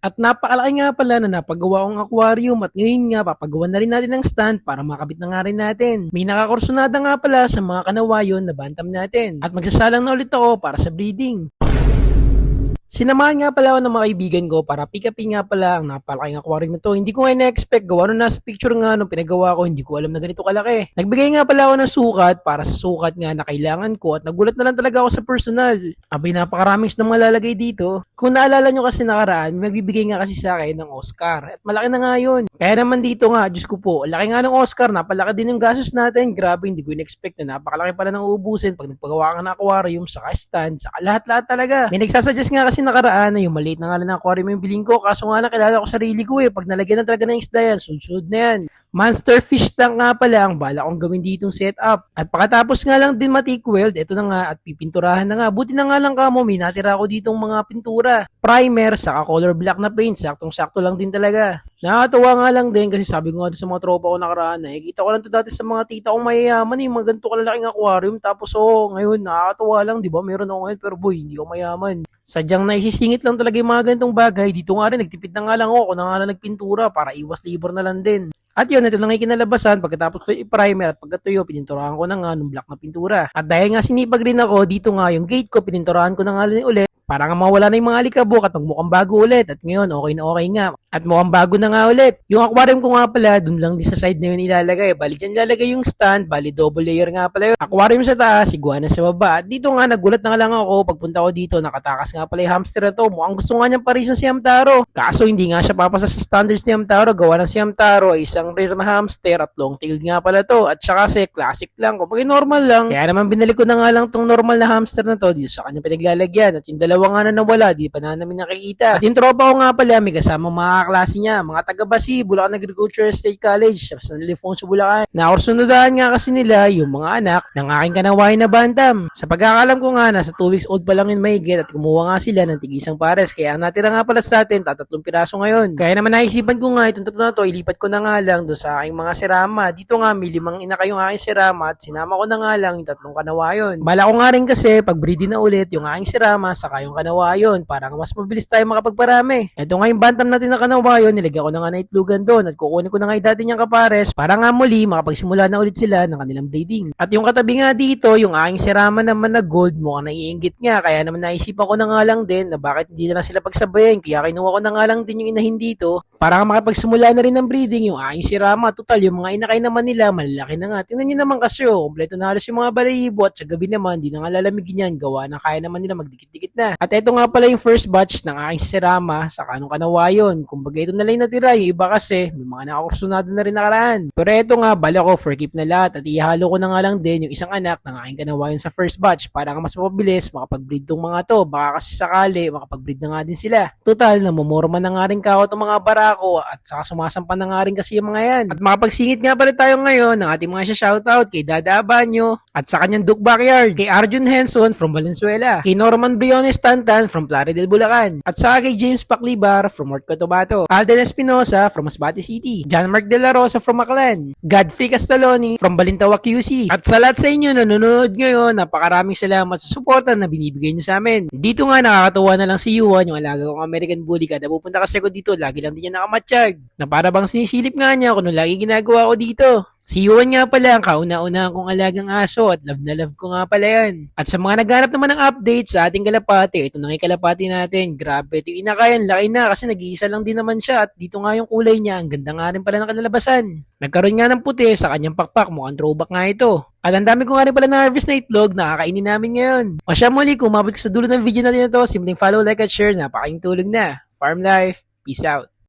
At napakalaki nga pala na napagawa kong aquarium at ngayon nga papagawa na rin natin ng stand para makabit na nga rin natin. May nakakursunada nga pala sa mga kanawayon na bantam natin. At magsasalang na ulit ako para sa breeding. Sinamahan nga pala ako ng mga kaibigan ko para pick upin nga pala ang napalaking aquarium na to. Hindi ko nga na-expect, gawa nung nasa picture nga nung pinagawa ko, hindi ko alam na ganito kalaki. Nagbigay nga pala ako ng sukat para sa sukat nga na kailangan ko at nagulat na lang talaga ako sa personal. Abay, napakaraming na mga lalagay dito. Kung naalala nyo kasi nakaraan, may magbibigay nga kasi sa akin ng Oscar. At malaki na nga yun. Kaya naman dito nga, Diyos ko po, laki nga ng Oscar, napalaki din yung gastos natin. Grabe, hindi ko in-expect na napakalaki pala ng uubusin pag nagpagawa ka ng aquarium, saka stand, saka lahat-lahat talaga. May nagsasuggest nga kasi nakaraan na yung maliit na nga lang ng aquarium yung bilhin ko, kaso nga nakilala ko sarili ko pag nalagyan na talaga ng isda yan, sunod na yan. Monster fish tank nga pala ang bala kong gawin ditong setup. At pagkatapos nga lang din matikweld, ito na nga at pipinturahan na nga. Buti na nga lang kamo, may natira ako ditong mga pintura. Primer, saka color black na paint, saktong-sakto lang din talaga. Nakakatuwa nga lang din kasi sabi ko nga sa mga tropa ko nakaraan, nakikita ko lang to dati sa mga tita kong mayayaman, yung mga ganito kalalaking aquarium. Tapos ngayon nakakatuwa lang, di ba? Meron ako ngayon pero boy, hindi ako mayaman. Sadyang naisisingit lang talaga yung mga ganitong bagay. Dito nga rin, nagtipid na nga lang ako na nga lang nagpintura para iwas labor na lang din. At yun, ito na nga kinalabasan pagkatapos ko i-primer at pagkatuyo, pininturahan ko na nga ng black na pintura. At dahil nga sinipag rin ako, dito nga yung gate ko, pininturahan ko na nga ulit. Para nga mawala na yung mga alikabok at magmukhang bago ulit. At ngayon, okay na okay nga. At mukhang bago na nga ulit. Yung aquarium ko nga pala, dun lang din sa side na yun ilalagay. Bali dyan ilalagay yung stand, bali double layer nga pala yun. Aquarium sa taas, iguana sa baba. At dito nga, nagulat na nga lang ako. Pagpunta ko dito, nakatakas nga pala yung hamster na to. Mukhang gusto nga niyang parisan si Hamtaro. Kaso hindi nga siya papasa sa standards ni Hamtaro. Gawa ng si Hamtaro ay isang rare na hamster at long tailed nga pala to. At saka kasi classic lang. Kumbaga normal lang. Kaya naman binalik ko na nga lang tong normal na hamster na to dito sa kanyang pinaglalagyan. At yung dalawa nga na nawala, di pa na namin nakikita. At yung tropa ko nga pala, may kasama mga kaklase niya, mga taga-Basi, Bulacan Agricultural State College, sa San Ildefonso, Bulacan. Nakursunodahan nga kasi nila yung mga anak ng aking kanawain na bantam. Sa pagkakalam ko nga, nasa 2 weeks old pa lang yun mahigit at kumuha nga sila ng tigisang pares. Kaya natira nga pala sa atin, 3 piraso ngayon. Kaya naman naisipan ko nga, itong tatlo na to, ilipat ko na nga lang doon sa aking mga sirama. Dito nga, may 5 inaka yung aking sirama at sinama ko na nga lang yung 3 kanawayon. Bala ko nga rin kasi, pag breeding na ulit, yung aking sirama, saka yung kanawayon, para mas mabilis tayo makapagparami. Ito nga yung bantam natin na kanawayon, nilagyan ko na nga na itlugan doon at kukunin ko na nga yung dati niyang kapares para nga muli makapagsimula na ulit sila ng kanilang breeding. At yung katabi nga dito, yung aking sirama naman na gold, mukhang naiinggit nga, kaya naman naisipan ko na nga lang din na bakit hindi na lang sila pagsabayin, kaya kinuha ko na nga lang din yung inahin dito para nga makapagsimula na rin ng breeding yung aking sirama. Total, yung mga inakay naman nila, malalaki na nga. Tingnan nyo naman kasi, kompleto na halos yung mga balayibo at sa gabi naman, di na nga lalamigin yan, gawa na kaya naman nila magdikit-dikit na. At ito nga pala yung first batch ng aking sirama sa kanong kanawayon. Kumbaga ito na lang natira, yung iba kasi may mga nakakursunado na rin nakaraan. Pero ito nga, bala ko for keep na lahat at ihalo ko na nga lang din yung isang anak ng aking kanawayon sa first batch para nga mas mapabilis makapag-breed tong mga to. Baka kasi sakali makapag-breed na nga din sila. Total, namumorma na nga rin kao itong mga barako at saka sumasampan na nga rin kasi yung mga yan. At makapagsingit nga pala tayo ngayon ng ating mga shoutout kay Dada Abanyo at sa kanyang Duke Backyard, kay Arjun Henson from Valenzuela, kay Norman Briones Tantan from Plaridel, Bulacan, at saka kay James Paclibar from North Cotabato, Alden Espinosa from Masbate City, John Mark De La Rosa from Maclan, Godfrey Castaloni from Balintawak QC. At sa lahat sa inyo na nanonood ngayon, napakaraming salamat sa suporta na binibigay nyo sa amin. Dito nga nakakatuwa na lang si Yuan, yung alaga kong American Bully. Kada pupunta kasi ako dito, lagi lang din niya nakamatsyag. Na para bang sinisilip nga niya kung ano lagi ginagawa ko dito. Si Yuan nga pala ang kauna-una kong alagang aso at love na love ko nga pala yan. At sa mga naghanap naman ng update sa ating kalapati, ito na nga yung kalapati natin. Grabe, ito yung inakayan, laki na kasi nag-iisa lang din naman siya at dito nga yung kulay niya, ang ganda nga rin pala ng kalalabasan. Nagkaroon nga ng puti sa kanyang pakpak, mukhang throwback nga ito. At ang dami ko nga rin pala na harvest na itlog, nakakainin namin ngayon. O siya muli, kung umabot ka sa dulo ng video natin na to, simpleng follow, like at share, napakaing tulog na. Farm life, peace out.